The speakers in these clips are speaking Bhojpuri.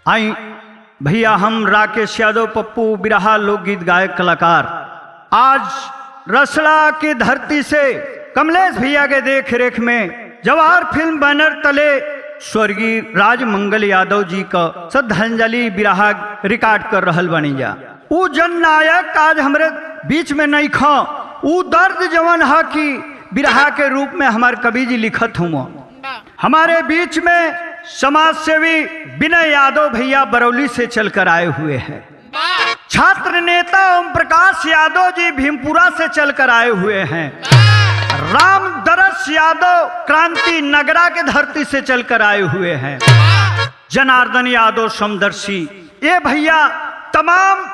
आई भैया, हम राकेश यादव पप्पू बिरहा लोकगीत गायक कलाकार आज रसड़ा की धरती से कमलेश भैया के देख रेख में जवाहर फिल्म बैनर तले स्वर्गीय राजमंगल यादव जी का श्रद्धांजलि बिरहा रिकॉर्ड कर रहल बनी जा। ऊ जन नायक आज हमरे बीच में नहीं खा, ऊ दर्द जवन है कि बिरहा के रूप में हमारे कवि जी लिखत हुआ। हमारे बीच में समाज सेवी विनय यादव भैया बरौली से चलकर आए हुए हैं। छात्र नेता ओम प्रकाश यादव जी भीमपुरा से चलकर आए हुए हैं। राम दरस यादव क्रांति नगरा के धरती से चलकर आए हुए हैं। जनार्दन यादव समदर्शी, ये भैया तमाम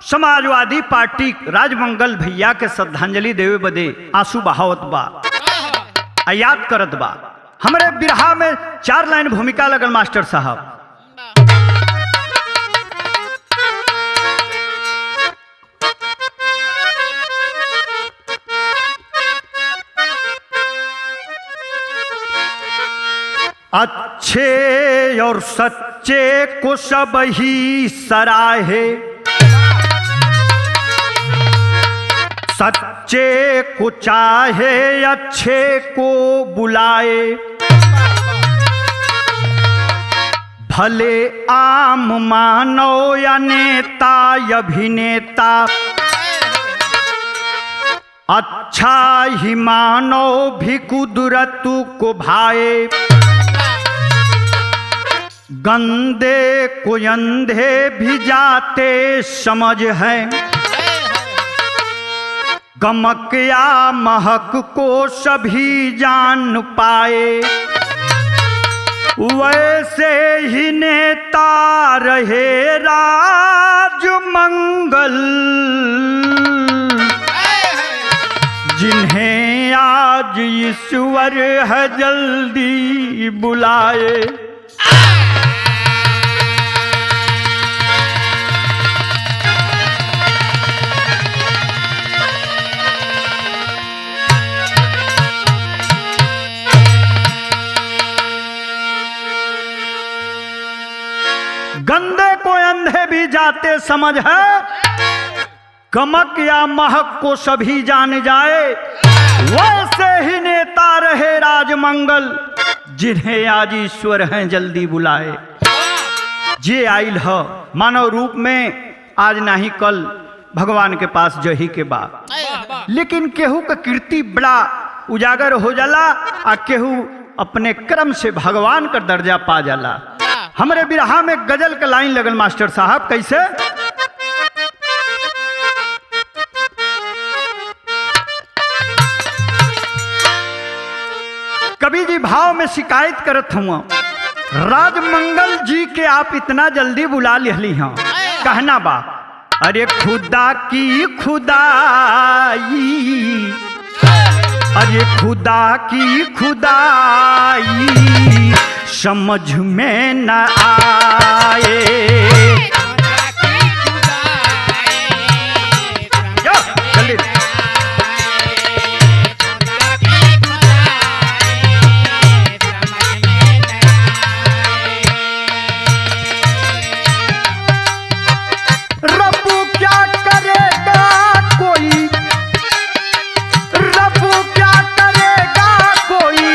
समाजवादी पार्टी राजमंगल भैया के श्रद्धांजलि देवे बदे आंसू बहावत बा, याद करत बा। हमारे बिरहा में 4 लाइन भूमिका लगल मास्टर साहब। अच्छे और सच्चे को सब ही सराहे, सच्चे को चाहे अच्छे को बुलाए, भले आम मानव या नेता अभिनेता, अच्छा ही मानव भी कुदरत को भाए, गंदे को अंधे भी जाते समझ है, गमक या महक को सभी जान पाए, वैसे ही नेता रहे राजमंगल, जिन्हें आज ईश्वर है जल्दी बुलाए। गंदे को अंधे भी जाते समझ है, गमक या महक को सभी जान जाए, वैसे ही नेता रहे राजमंगल, जिन्हें आज ईश्वर हैं जल्दी बुलाए। जे आइल है मानव रूप में, आज नहीं कल भगवान के पास जही के बाद, लेकिन केहू का कीर्ति बड़ा उजागर हो जाला, आ केहू अपने कर्म से भगवान का दर्जा पा जाला। हमारे बिरहा में गजल का लाइन लगल मास्टर साहब, कैसे? कवि जी भाव में शिकायत करत हुआ, राजमंगल जी के आप इतना जल्दी बुला लिहली हैं, कहना बा अरे खुदा की खुदाई, अरे खुदा की खुदाई समझ में न आए, जल्दी रब्बू क्या करेगा कोई, रब्बू क्या करेगा कोई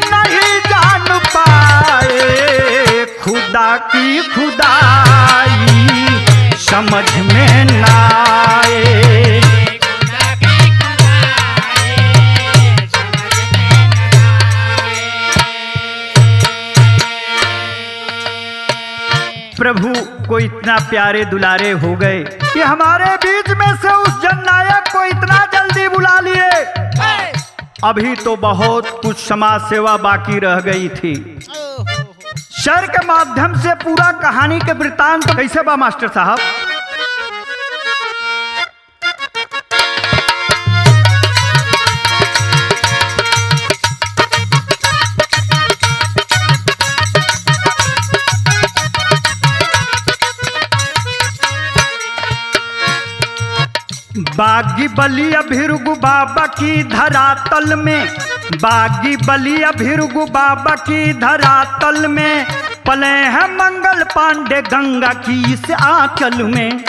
नहीं जान पाए, खुदा की खुदाई समझ में न आए। प्रभु को इतना प्यारे दुलारे हो गए कि हमारे बीच में से उस जननायक को इतना जल्दी बुला लिए। अभी तो बहुत कुछ समाज सेवा बाकी रह गई थी। शेर के माध्यम से पूरा कहानी के वृत्तांत कैसे बा मास्टर साहब? बागी बलिया भिरुगु बाबा की धरातल में, बागी बलिया भिरुगु बाबा की धरातल में पले हैं मंगल पांडे गंगा की इस आंचल में।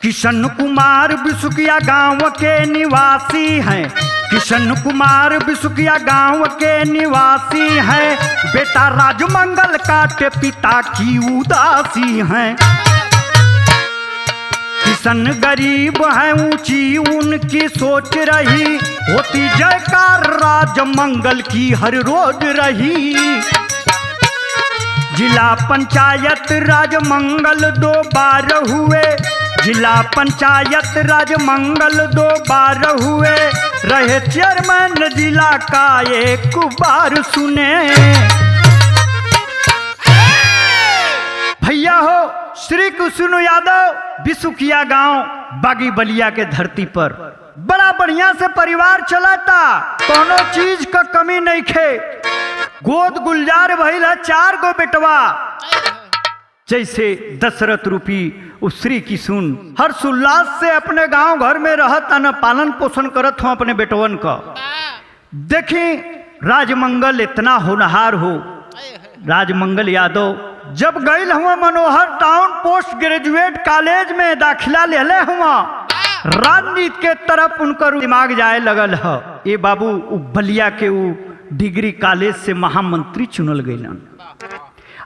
किशन कुमार बिसुकिया गांव के निवासी हैं, किशन कुमार बिसुकिया गांव के निवासी हैं। बेटा राजमंगल काटे पिता की उदासी हैं। किशन गरीब है ऊंची उनकी सोच रही, होती जयकार राजमंगल की हर रोज रही। जिला पंचायत राजमंगल 2 बार हुए, जिला पंचायत राजमंगल 2 बार हुए। रहे चेयरमैन जिला का 1 बार सुने। भैया हो श्री कृष्ण यादव बिसुकिया गांव बागी बलिया के धरती पर बड़ा बढ़िया से परिवार चलाता, कोनो चीज का कमी नहीं खे। गोद गुलजार भइल है 4 गो बेटवा। जैसे दशरथ रूपी उस श्री किशुन हर्षोल्लास से अपने गांव घर में रहत न पालन पोषण करत हो अपने बेटवन का। देखी राजमंगल इतना होनहार हो। राजमंगल यादव जब गईल हुआ मनोहर टाउन पोस्ट ग्रेजुएट कॉलेज में दाखिला ले हुआ, राजनीति के तरफ उनका दिमाग जाए लगल है। ये बाबू बलिया के वो डिग्री कॉलेज से महामंत्री चुनल गईलन।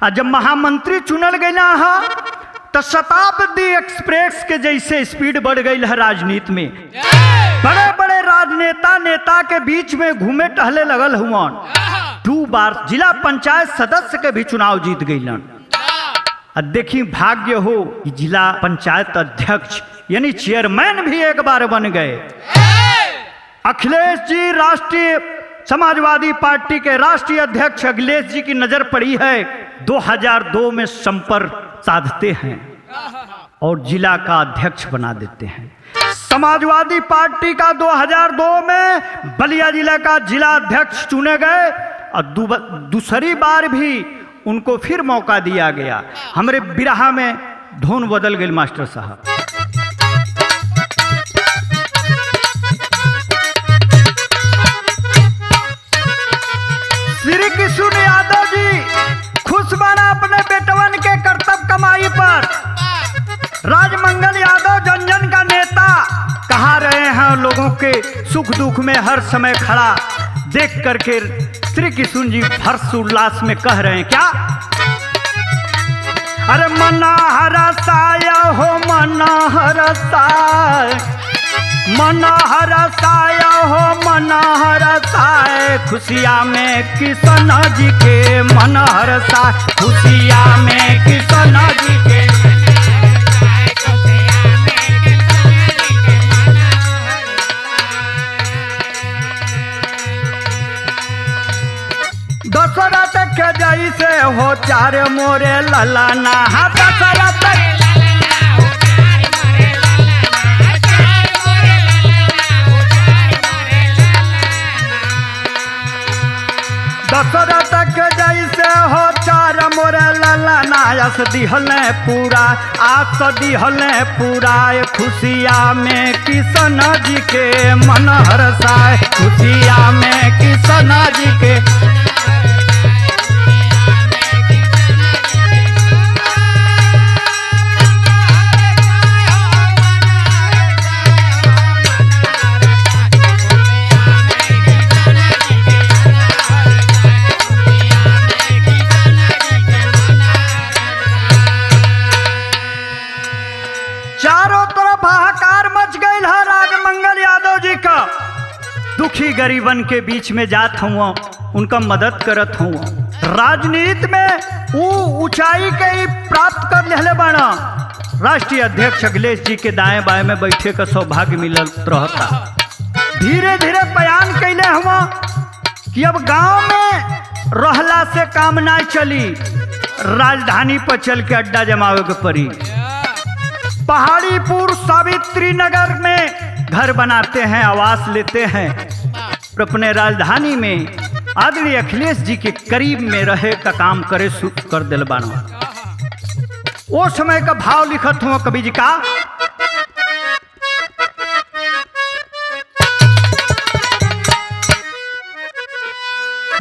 आ जब महामंत्री चुनल गईला है तो शताब्दी एक्सप्रेस के जैसे स्पीड बढ़ गई है राजनीति में। बड़े बड़े राजनेता नेता के बीच में घूमे टहले लगल हुआ। 2 बार जिला पंचायत सदस्य के भी चुनाव जीत गईलन। देखी भाग्य हो जिला पंचायत अध्यक्ष यानी चेयरमैन भी 1 बार बन गए। अखिलेश जी राष्ट्रीय समाजवादी पार्टी के राष्ट्रीय अध्यक्ष अखिलेश जी की नजर पड़ी है। 2002 में संपर्क साधते हैं और जिला का अध्यक्ष बना देते हैं। समाजवादी पार्टी का 2002 में बलिया जिला का जिला अध्यक्ष चुने गए और दूसरी बार भी उनको फिर मौका दिया गया। हमारे बिरहा में धुन बदल गई मास्टर साहब। श्री कृष्ण यादव जी खुश बना अपने बेटवन के कर्तव्य कमाई पर। राजमंगल यादव जन जन का नेता कहा रहे हैं, लोगों के सुख दुख में हर समय खड़ा देख करके श्री कृष्ण जी हर्षोल्लास में कह रहे हैं क्या? अरे मना हरसाय हो मना हरसाय, मना हरसाय हो मना हरसाय, खुशिया में किशन जी के मन हरसाय, खुशिया में किशन जी के। दशरथ के जैसे हो 4 मोरे ललना, दशरथ दशरथ के जैसे हो 4 मोरे ललना, यस दिहले पूरा आस दिहले पूरा, खुशिया में किशन जी के मन हरसाए, खुशिया में किशन जी के। चारों तरफ हाहाकार मच गई है राजमंगल यादव जी का। दुखी गरीबन के बीच में जात हुआ, उनका मदद करत हुआ। राजनीति में वो ऊंचाई के ही प्राप्त कर लेले बाना। राष्ट्रीय अध्यक्ष अखिलेश जी के दाएं बाएं में बैठे का सौभाग्य मिलत रहता। धीरे धीरे बयान कैले हुआ कि अब गांव में रहला से काम ना चली, राजधानी पर चल के अड्डा जमावे के पड़ी। पहाड़ीपुर सावित्री नगर में घर बनाते हैं, आवास लेते हैं और अपने राजधानी में आदरणीय अखिलेश जी के करीब में रहे का काम करे शुरू कर दिल बानो। वो समय का भाव लिखत हुआ कवि जी का।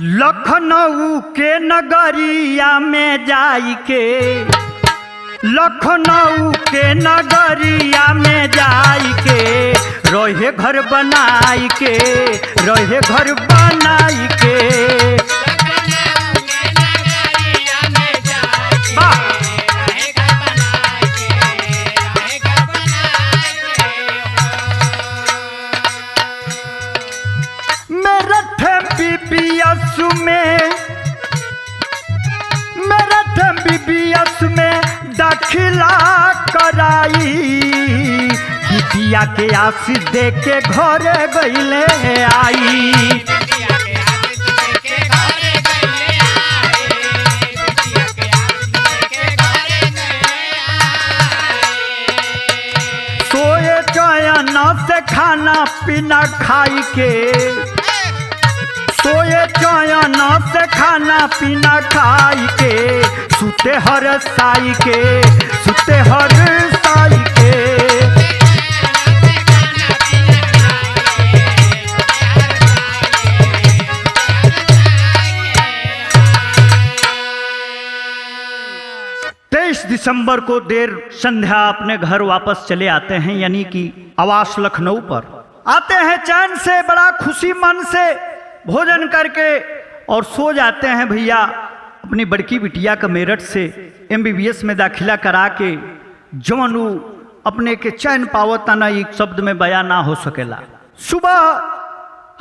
लखनऊ के नगरिया में जाई के, लखनऊ के नगरिया में जाई के, रहे घर बनाई के, रहे घर बनाई के। BBS में दाखिला कराई, बिटिया के आशीष दे के घर गईले आई। सोए चयन से खाना पीना खाई के, सोए चयन से खाना पीना खाई के, सुते हर साई के, सुते हर साई के। दिसंबर को देर संध्या अपने घर वापस चले आते हैं, यानी कि आवास लखनऊ पर आते हैं। चैन से बड़ा खुशी मन से भोजन करके और सो जाते हैं भैया। अपनी बड़की बिटिया का मेरठ से MBBS में दाखिला करा के जवनु अपने के चैन पावता ना एक शब्द में बयां ना हो सकेला। सुबह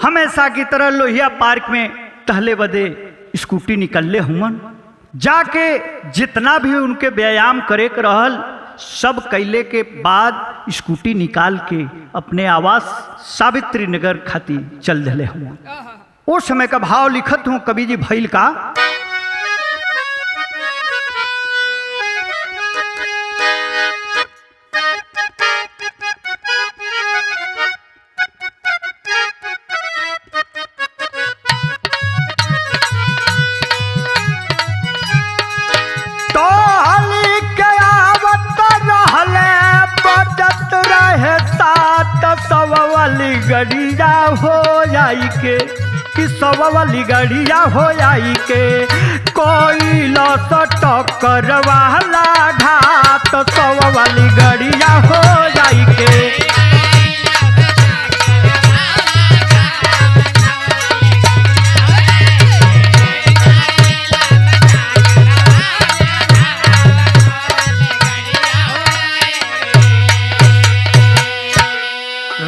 हमेशा की तरह लोहिया पार्क में टहले बदे स्कूटी निकलले हुमन, जाके जितना भी उनके व्यायाम करे के रहल सब कैले के बाद स्कूटी निकाल के अपने आवास सावित्री नगर खाती चल दिले हुआ। उस समय का भाव लिखत हूं कवि जी भैल का। गड़िया हो जाई के कि सब वाली गड़िया हो जाई के, कोई लस टक्कर वाला घाट सब वाली गड़िया हो जाई के।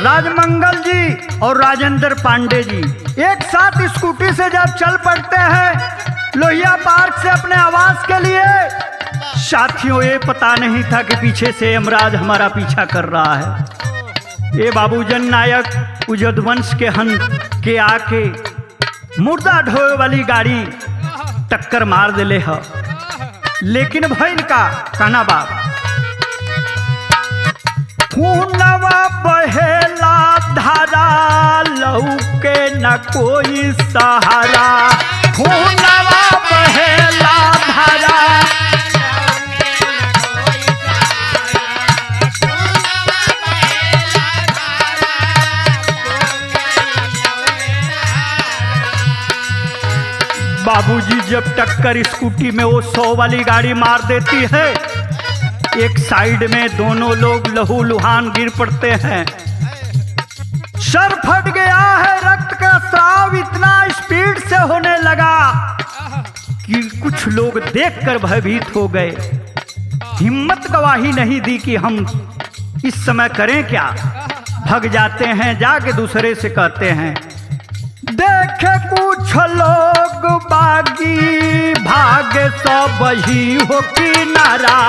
राजमंगल जी और राजेंद्र पांडे जी एक साथ स्कूटी से जब चल पड़ते हैं लोहिया पार्क से अपने आवास के लिए, साथियों ये पता नहीं था कि पीछे से यमराज हमारा पीछा कर रहा है। ये बाबूजन नायक उजदवंश के हन के आके मुर्दा ढोए वाली गाड़ी टक्कर मार दिले है, लेकिन भैन का कहना बाप खूनवा बहेला धारा लौके न कोई सहारा, खूनवा बहेला धारा। बाबूजी जब टक्कर स्कूटी में वो 100 वाली गाड़ी मार देती है, एक साइड में दोनों लोग लहू लुहान गिर पड़ते हैं। सर फट गया है, रक्त का स्राव इतना स्पीड से होने लगा कि कुछ लोग देखकर भयभीत हो गए। हिम्मत गवाही नहीं दी कि हम इस समय करें क्या, भाग जाते हैं। जाके दूसरे से कहते हैं देखे कुछ लोग बागी भागे सब ही हो किनारा,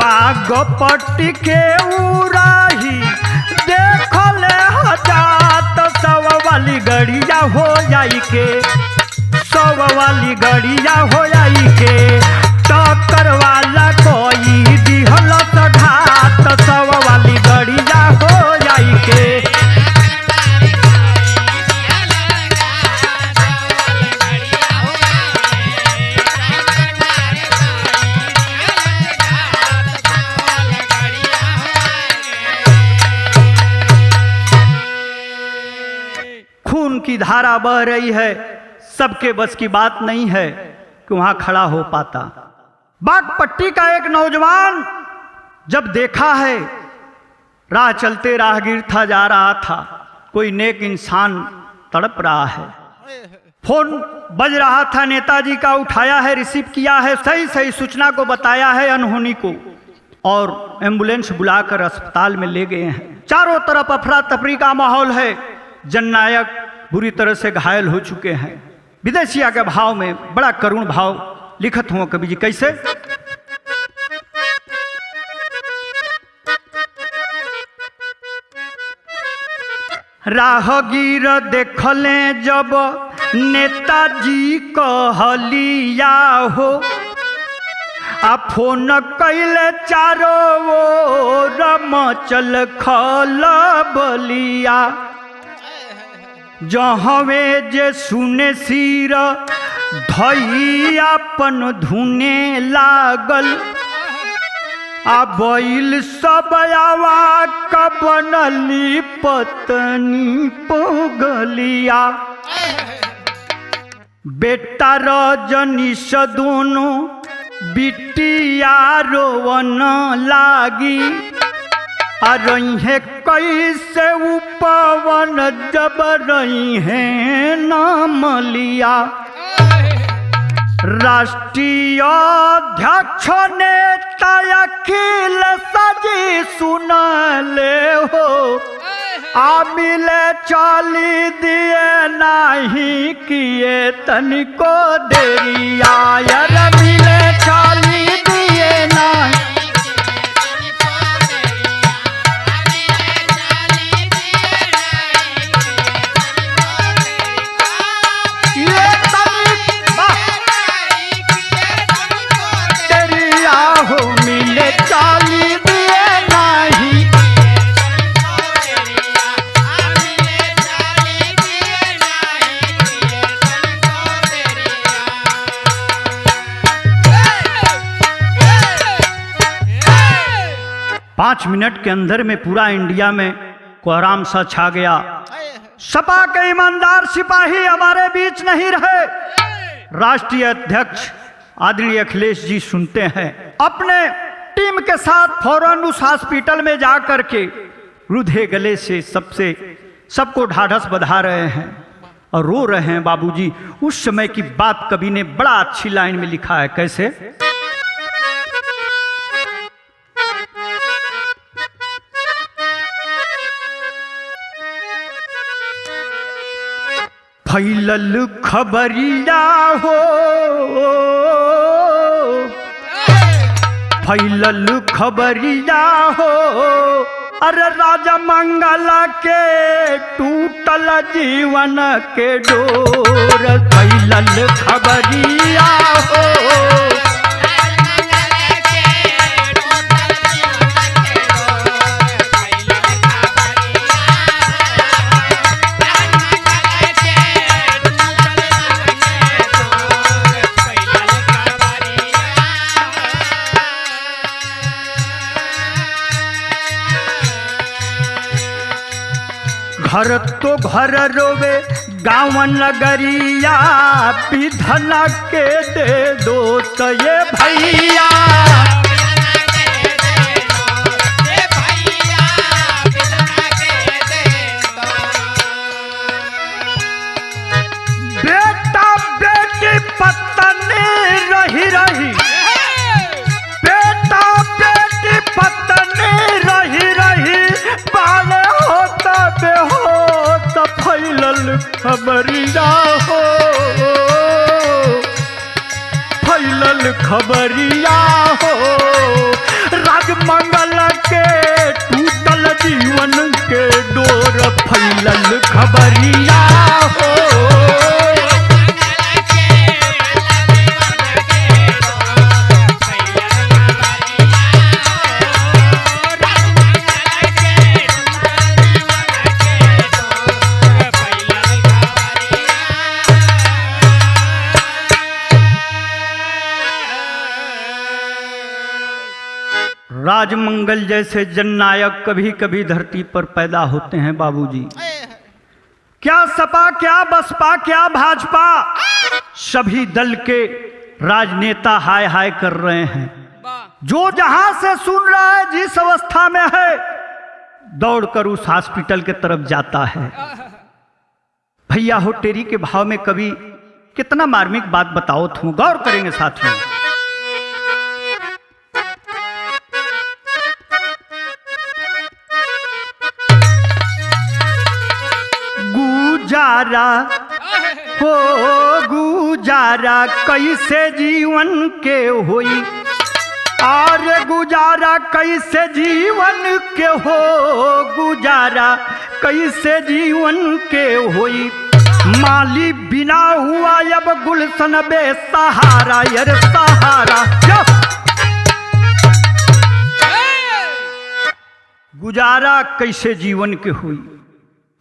बागपट्टी के उराही देखले हजात सब वाली गड़िया हो जाई के, सब वाली गड़िया हो जाई के, टक्कर वाला कोई दिहल घाट सब वाली गड़िया हो जाई के। खून की धारा बह रही है, सबके बस की बात नहीं है कि वहां खड़ा हो पाता। बागपट्टी का एक नौजवान जब देखा है, राह चलते राहगीर था, जा रहा था, कोई नेक इंसान तड़प रहा है, फोन बज रहा था, नेताजी का उठाया है, रिसीव किया है, सही सही सूचना को बताया है अनहोनी को, और एम्बुलेंस बुलाकर अस्पताल में ले गए हैं। चारों तरफ अफरा तफरी का माहौल है, जननायक बुरी तरह से घायल हो चुके हैं। विदेशिया के भाव में बड़ा करुण भाव लिखत हुआ कवि जी, कैसे? राहगीर देखले जब नेताजी कहलिया हो, आ फोन कैले चारो ओर मचल खलबलिया। जहवे जे सुने सिर धई अपन धुने लागल, आ बैल सब आवा क बनली पत्नी पोगलिया। बेटा रजनीश दोनों बिटिया रोवन लागी, आ रही है कैसे उपवन जब रही है नाम लिया। राष्ट्रीय अध्यक्ष नेता अखिल सजी सुनले हो, आ मिले चली दिए नहीं किए तनिको देरिया। यार मिले चली दिए नहीं, मिले चाली दिए नहीं। 5 मिनट के अंदर में पूरा इंडिया में कोहराम सा छा गया। सपा के ईमानदार सिपाही हमारे बीच नहीं रहे। राष्ट्रीय अध्यक्ष आदरणीय अखिलेश जी सुनते हैं, अपने टीम के साथ फौरन उस हॉस्पिटल में जा करके रुधे गले से सबको ढाढ़स बंधा रहे हैं और रो रहे हैं। बाबूजी, उस समय की बात कवि ने बड़ा अच्छी लाइन में लिखा है, कैसे? फैलल खबरिया हो, फैलल खबरिया हो, अरे राजा मंगला के टूटल जीवन के डोर। फैलल खबरिया हो, घर तो घर रोवे गाँव नगरिया, विधन के दे दो तो ये भैया। बेटा बेटी पत्नी रही रही, बेटा बेटी पत्नी रही रही, पाले होता बेहो फैलल खबरिया हो, फैलल खबरिया हो, राजमंगल के टूटल जीवन के डोर। फैलल खबरिया हो, राजमंगल जैसे जननायक कभी कभी धरती पर पैदा होते हैं बाबूजी। क्या सपा, क्या बसपा, क्या भाजपा, सभी दल के राजनेता हाय हाय कर रहे हैं। जो जहां से सुन रहा है, जिस अवस्था में है, दौड़कर उस हॉस्पिटल के तरफ जाता है। भैया हो टेरी के भाव में कभी कितना मार्मिक बात बताओ, तुम गौर करेंगे साथियों। गुजारा हो गुजारा कैसे जीवन के होई, और गुजारा कैसे जीवन के हो, गुजारा कैसे जीवन के होई। माली बिना हुआ अब गुलशन बेसहारा, यार सहारा। गुजारा कैसे जीवन के हुई।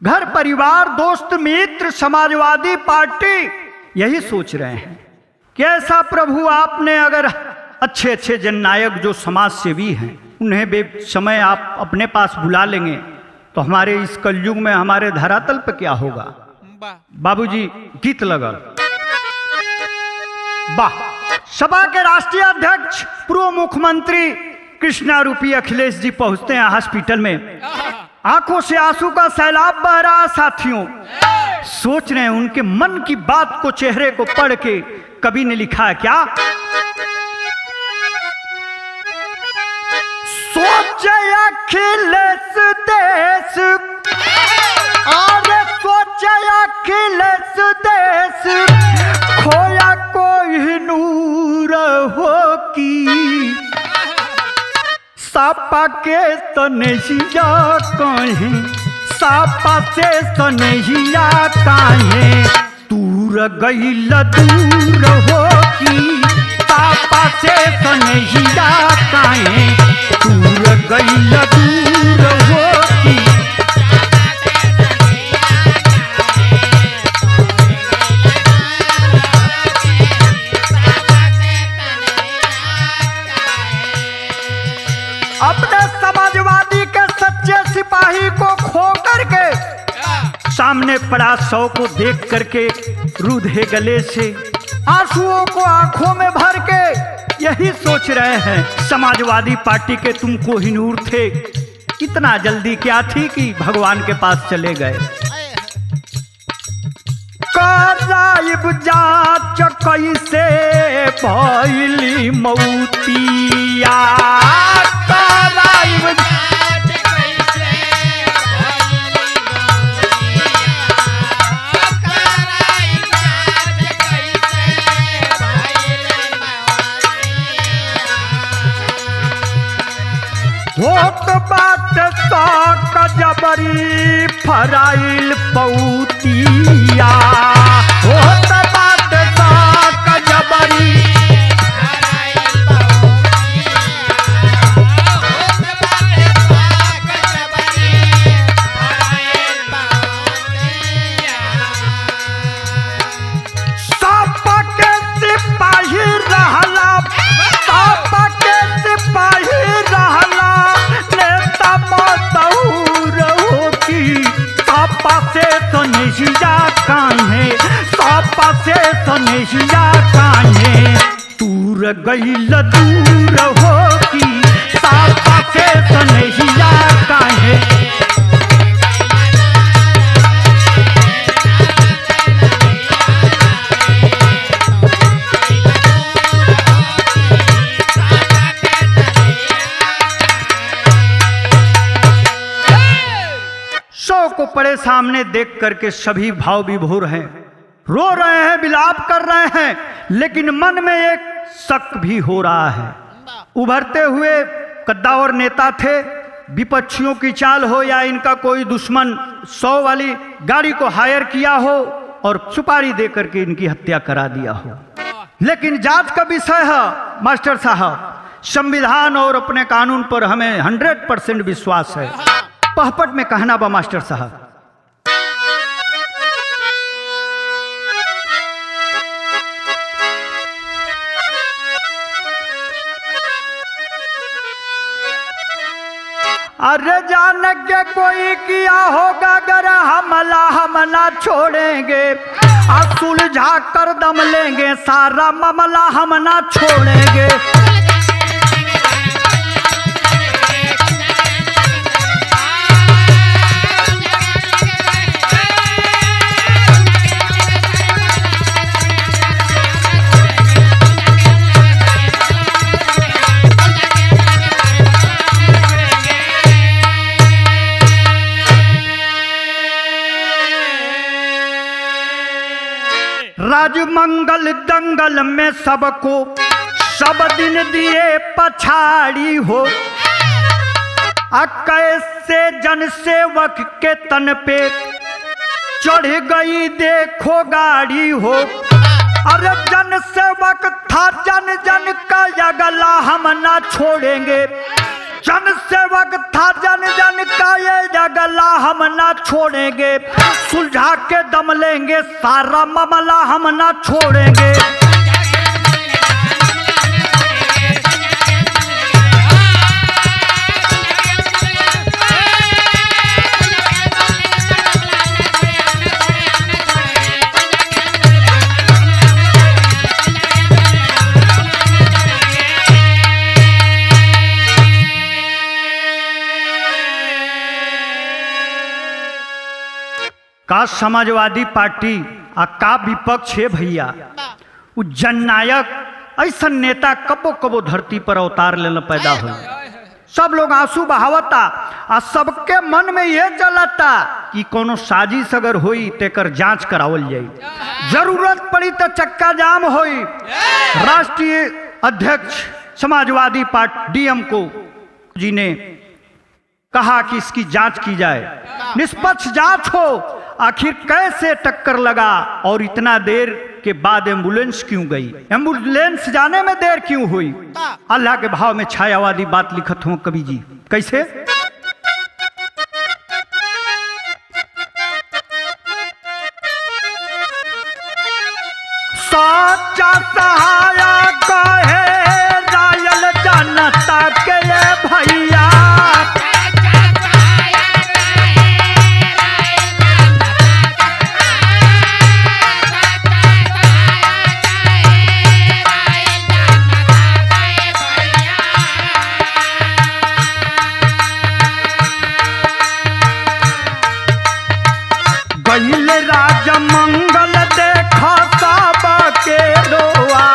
घर परिवार दोस्त मित्र समाजवादी पार्टी यही सोच रहे हैं कि ऐसा प्रभु आपने अगर अच्छे अच्छे जननायक जो समाज सेवी हैं उन्हें बेसमय आप अपने पास बुला लेंगे तो हमारे इस कलयुग में हमारे धरातल पर क्या होगा। बाबूजी गीत लगा। वाह। सभा के राष्ट्रीय अध्यक्ष पूर्व मुख्यमंत्री कृष्णा रूपी अखिलेश जी पहुंचते हैं हॉस्पिटल में। आंखों से आंसू का सैलाब बह रहा। साथियों सोच रहे हैं उनके मन की बात को चेहरे को पढ़ के कवि ने लिखा है क्या। सोचे अखिलेश देश, और सोचे अखिलेश देश, खोया कोई नूर हो की। सापा के तनहिया कहें, सापा से तनहिया काहे, दूर गईल दूर हो की। सापा से तनहिया काहे, दूर गईल दूर हो की। अपने समाजवादी के सच्चे सिपाही को खो करके सामने पड़ा 100 को देख करके रूधे गले से आंसुओं को आंखों में भर के यही सोच रहे हैं समाजवादी पार्टी के तुम कोहिनूर थे, इतना जल्दी क्या थी कि भगवान के पास चले गए। कराइब जांच कैसे भइली मौतिया, कराइब जांच कैसे भइली मौतिया, कराइब जांच कैसे भइली मौतिया। होत बात साक जबरी फराइल पौतिया, होत बात साक जबरी फराइल पौतिया, होत बात साक जबरी फराइल पौतिया। सापा के सिपाही रहला, सापा के सिपाही रहला, नेता मशहूर हो की। सापा से तनहिया काहे, सापा से तनहिया काहे, दूर गईल दूर हो की। सापा से तनहिया काहे। को पड़े सामने देख करके सभी भाव विभोर हैं, रो रहे हैं, विलाप कर रहे हैं, लेकिन मन में एक शक भी हो रहा है। उभरते हुए कद्दावर नेता थे, विपक्षियों की चाल हो या इनका कोई दुश्मन 100 वाली गाड़ी को हायर किया हो और सुपारी दे करके इनकी हत्या करा दिया हो। लेकिन जांच का विषय है मास्टर साहब, संविधान और अपने कानून पर हमें 100% विश्वास है। पहपट में कहना बा मास्टर साहब। अरे जान के कोई किया होगा अगर हमला, हमला छोड़ेंगे, सुलझा कर दम लेंगे, सारा मामला हम ना छोड़ेंगे। राजमंगल दंगल में सबको सब दिन दिए पछाड़ी हो, कैसे जन सेवक के तन पे चढ़ गई देखो गाड़ी हो। अरे जन सेवक था जन जन का अगला हम ना छोड़ेंगे, जन सेवक था जन जन का ये जगला हम ना छोड़ेंगे, सुलझा के दम लेंगे, सारा मामला हम ना छोड़ेंगे। का समाजवादी पार्टी आ का विपक्ष है भैया। उ जननायक ऐसा नेता कबो कबो धरती पर अवतार लेना पैदा हो। सब लोग आंसू बहावता आ सबके मन में ये चलता कि कोनो साजिश अगर होई तेकर जांच करावल जाई, जरूरत पड़ी तो चक्का जाम होई। राष्ट्रीय अध्यक्ष समाजवादी पार्टी डीएम को जी ने कहा कि इसकी जांच की जाए, निष्पक्ष जांच हो, आखिर कैसे टक्कर लगा और इतना देर के बाद एम्बुलेंस क्यों गई, एम्बुलेंस जाने में देर क्यों हुई। अल्लाह के भाव में छायावादी बात लिखत हूं कवि जी, कैसे? सच्चा सहाया कहे रायल जनता के भैया, गईल राज मंगल देखा सब के रोआ।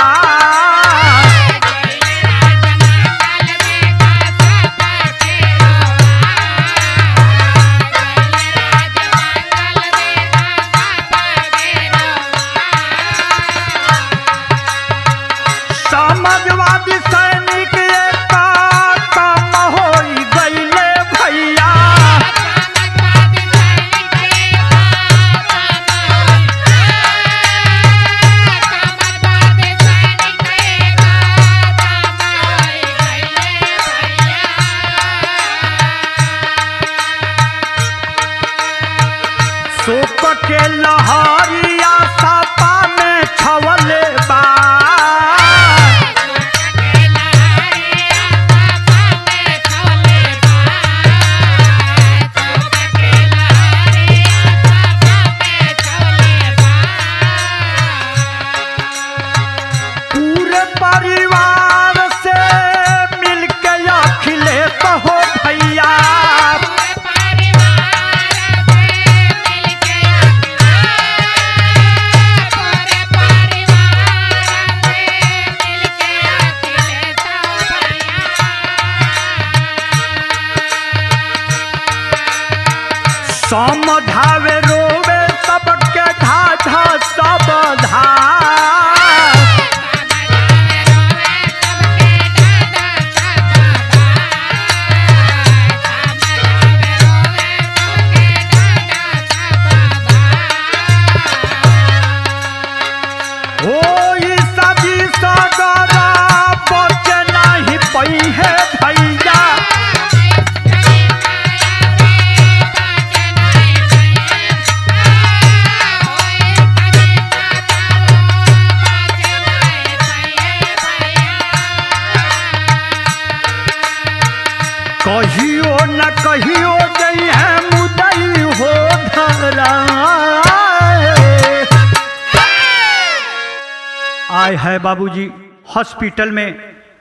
आए है बाबूजी, हॉस्पिटल में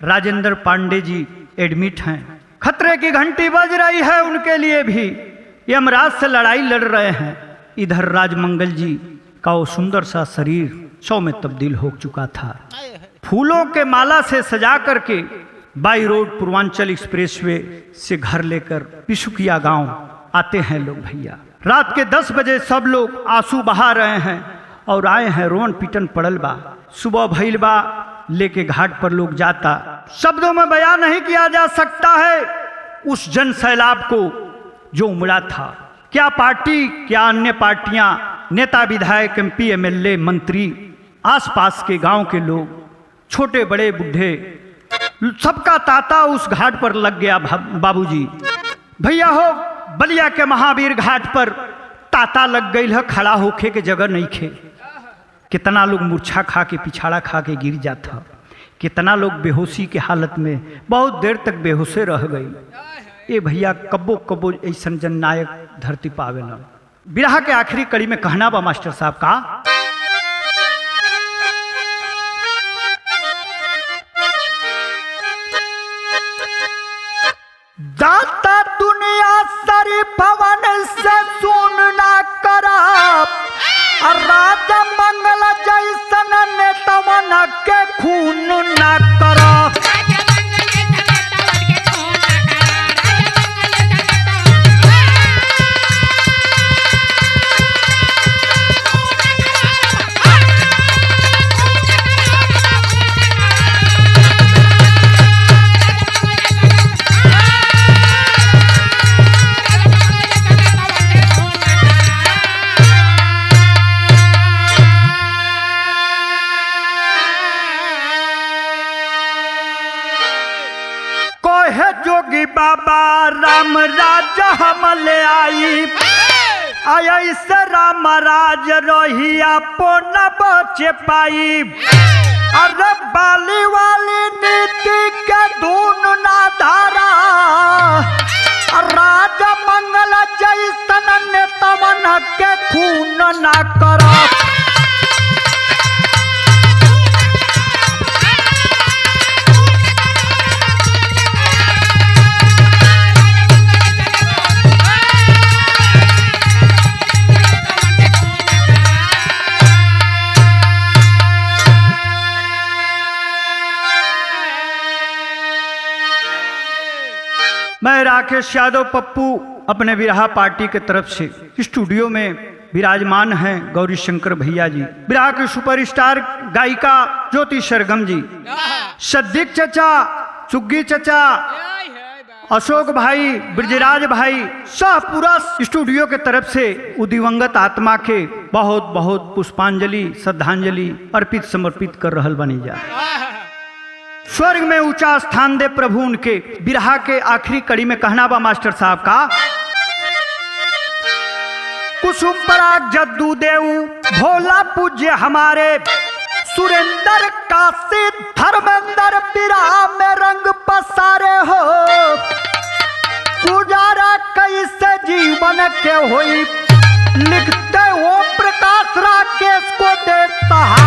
राजेंद्र पांडे जी एडमिट हैं। खतरे की घंटी बज रही है उनके लिए भी, यमराज से लड़ाई लड़ रहे हैं। इधर राजमंगल जी का वो सुंदर सा शरीर 100 में तब्दील हो चुका था। फूलों के माला से सजा करके बाई रोड पूर्वांचल एक्सप्रेसवे से घर लेकर पिसुकिया गांव आते हैं लोग भैया। रात के 10 बजे सब लोग आंसू बहा रहे हैं और आए हैं, रोन पीटन पड़ल बा। सुबह भइल बा, लेके घाट पर लोग जाता। शब्दों में बयान नहीं किया जा सकता है उस जन सैलाब को जो उमड़ा था। क्या पार्टी, क्या अन्य पार्टियां, नेता, विधायक, MP, MLA, मंत्री, आसपास के गांव के लोग, छोटे बड़े बूढ़े, सबका तांता उस घाट पर लग गया बाबूजी। भैया हो, बलिया के महावीर घाट पर तांता लग गई है, खड़ा होके के जगह नहीं खे। कितना लोग मूर्छा खा के, पिछाड़ा खा के गिर जाता, कितना लोग बेहोशी के हालत में बहुत देर तक बेहोशे रह गई। ये भैया कब्बो कब्बो ऐसा जननायक धरती पावे न। बिरहा के आखिरी कड़ी में कहना बा मास्टर साहब का, दाता दुनिया सारी भवन से सुन ना करा, राजा मंगल जैसन नेतवन के खून ना करा। जोगी बाबा राम राजा हम ले आई, आया इस राम राज रोहिया पोना बचे पाई। अरे बाली वाली नीति के धून ना धारा, राजा मंगल जैसन नेतवन के खून ना करा। मैं राकेश यादव पप्पू अपने बिरहा पार्टी के तरफ से स्टूडियो में विराजमान हैं गौरी शंकर भैया जी, बिरहा के सुपरस्टार गायिका ज्योति सरगम जी, सद्दीक चचा, सुग्गी चचा, अशोक भाई, ब्रजराज भाई, सह पूरा स्टूडियो के तरफ से दिवंगत आत्मा के बहुत बहुत पुष्पांजलि, श्रद्धांजलि अर्पित समर्पित कर रहल बनी जा। स्वर्ग में ऊंचा स्थान दे प्रभु उनके। बिरहा के आखिरी कड़ी में कहना बा मास्टर साहब का, कुसुम पराग जद्दू देव भोला पूज्य हमारे, सुरेंद्र काशी धर्मेंद्र बिरहा में रंग पसारे हो। गुजारा कैसे जीवन के होई, लिखते हो प्रकाश राकेश को दे सहारा।